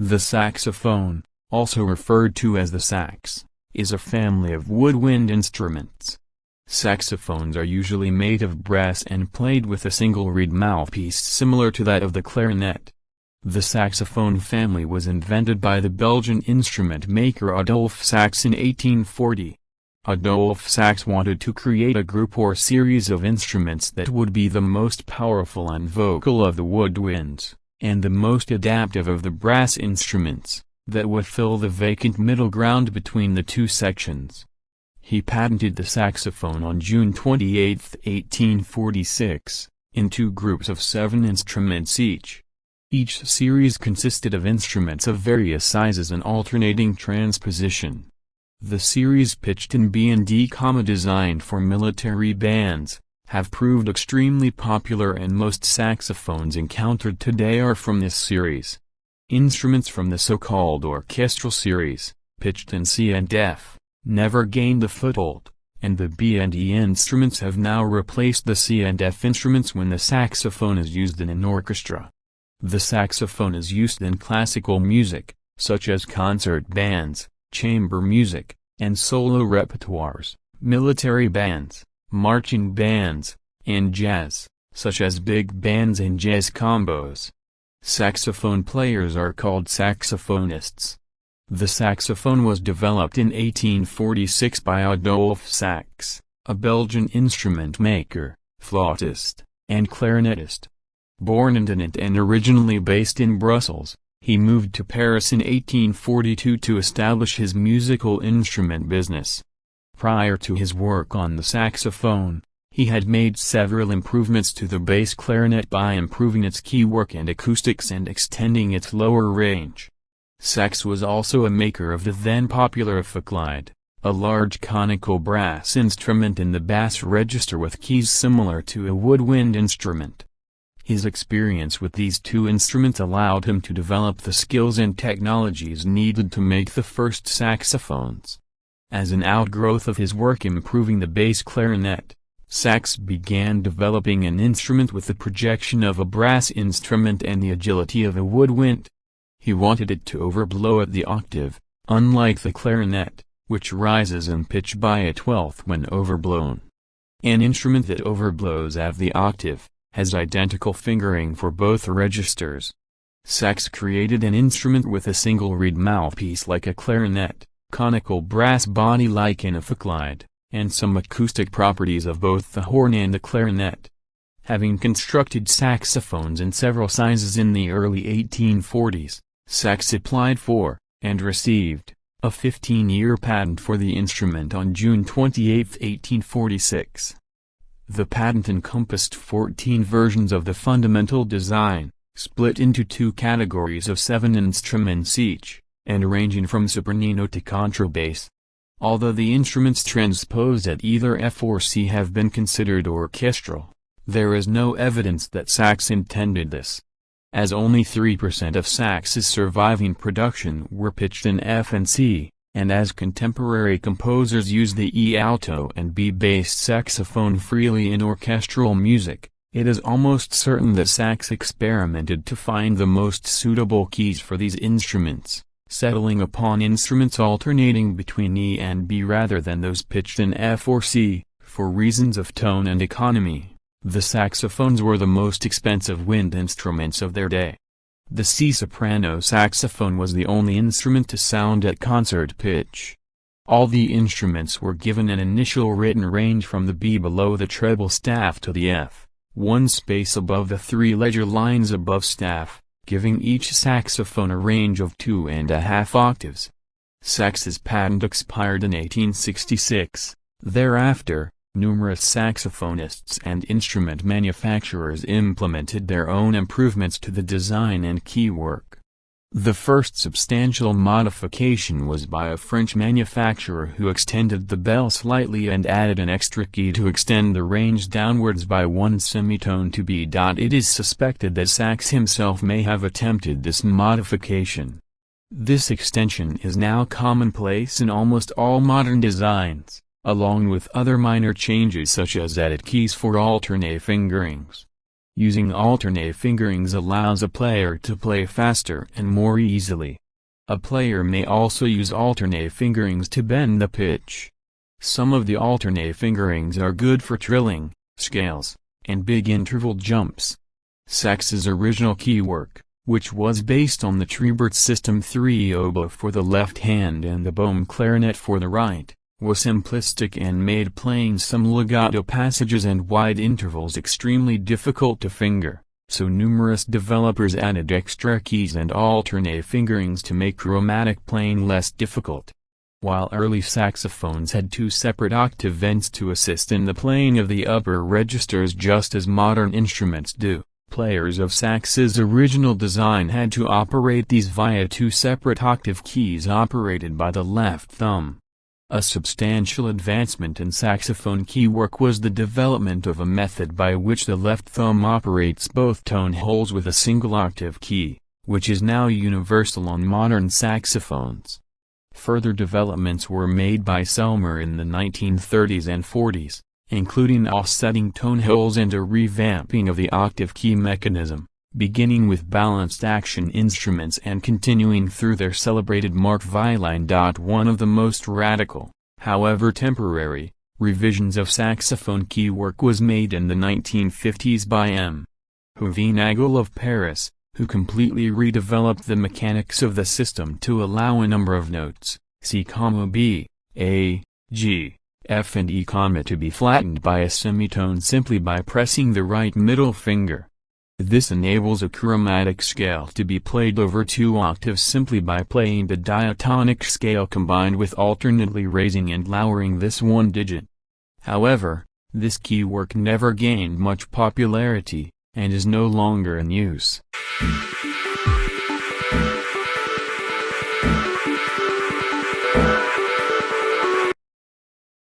The saxophone, also referred to as the sax, is a family of woodwind instruments. Saxophones are usually made of brass and played with a single reed mouthpiece similar to that of the clarinet. The saxophone family was invented by the Belgian instrument maker Adolphe Sax in 1840. Adolphe Sax wanted to create a group or series of instruments that would be the most powerful and vocal of the woodwinds, and the most adaptive of the brass instruments, that would fill the vacant middle ground between the two sections. He patented the saxophone on June 28, 1846, in two groups of 7 instruments each. Each series consisted of instruments of various sizes and alternating transposition. The series pitched in B and D, designed for military bands, have proved extremely popular, and most saxophones encountered today are from this series. Instruments from the so-called orchestral series, pitched in C and F, never gained the foothold, and the B and E instruments have now replaced the C and F instruments when the saxophone is used in an orchestra. The saxophone is used in classical music, such as concert bands, chamber music, and solo repertoires, military bands, marching bands, and jazz, such as big bands and jazz combos. Saxophone players are called saxophonists. The saxophone was developed in 1846 by Adolphe Sax, a Belgian instrument maker, flautist, and clarinetist. Born in Dinant and originally based in Brussels, he moved to Paris in 1842 to establish his musical instrument business. Prior to his work on the saxophone, he had made several improvements to the bass clarinet by improving its keywork and acoustics and extending its lower range. Sax was also a maker of the then popular Ficklide, a large conical brass instrument in the bass register with keys similar to a woodwind instrument. His experience with these two instruments allowed him to develop the skills and technologies needed to make the first saxophones. As an outgrowth of his work improving the bass clarinet, Sax began developing an instrument with the projection of a brass instrument and the agility of a woodwind. He wanted it to overblow at the octave, unlike the clarinet, which rises in pitch by a twelfth when overblown. An instrument that overblows at the octave has identical fingering for both registers. Sax created an instrument with a single reed mouthpiece like a clarinet, conical brass body like in a Ficklide, and some acoustic properties of both the horn and the clarinet. Having constructed saxophones in several sizes in the early 1840s, Sax applied for, and received, a 15-year patent for the instrument on June 28, 1846. The patent encompassed 14 versions of the fundamental design, split into two categories of 7 instruments each, and ranging from soprano to contrabass. Although the instruments transposed at either F or C have been considered orchestral, there is no evidence that Sax intended this, as only 3% of Sax's surviving production were pitched in F and C. And as contemporary composers use the E alto and B-based saxophone freely in orchestral music, it is almost certain that Sax experimented to find the most suitable keys for these instruments, settling upon instruments alternating between E and B rather than those pitched in F or C. For reasons of tone and economy, the saxophones were the most expensive wind instruments of their day. The C-soprano saxophone was the only instrument to sound at concert pitch. All the instruments were given an initial written range from the B below the treble staff to the F, one space above the 3 ledger lines above staff, giving each saxophone a range of 2½ octaves. Sax's patent expired in 1866. Thereafter, numerous saxophonists and instrument manufacturers implemented their own improvements to the design and keywork. The first substantial modification was by a French manufacturer who extended the bell slightly and added an extra key to extend the range downwards by 1 semitone to B. It is suspected that Sax himself may have attempted this modification. This extension is now commonplace in almost all modern designs, along with other minor changes such as added keys for alternate fingerings. Using alternate fingerings allows a player to play faster and more easily. A player may also use alternate fingerings to bend the pitch. Some of the alternate fingerings are good for trilling, scales, and big interval jumps. Sax's original keywork, which was based on the Trebert System 3 oboe for the left hand and the Boehm clarinet for the right, was simplistic and made playing some legato passages and wide intervals extremely difficult to finger, so numerous developers added extra keys and alternate fingerings to make chromatic playing less difficult. While early saxophones had two separate octave vents to assist in the playing of the upper registers just as modern instruments do, players of Sax's original design had to operate these via two separate octave keys operated by the left thumb. A substantial advancement in saxophone keywork was the development of a method by which the left thumb operates both tone holes with a single octave key, which is now universal on modern saxophones. Further developments were made by Selmer in the 1930s and 40s, including offsetting tone holes and a revamping of the octave key mechanism, beginning with balanced action instruments and continuing through their celebrated Mark Viline. One of the most radical, however temporary, revisions of saxophone keywork was made in the 1950s by M. Huveinagel of Paris, who completely redeveloped the mechanics of the system to allow a number of notes, C, B, A, G, F and E, to be flattened by a semitone simply by pressing the right middle finger. This enables a chromatic scale to be played over two octaves simply by playing the diatonic scale combined with alternately raising and lowering this one digit. However, this keywork never gained much popularity, and is no longer in use.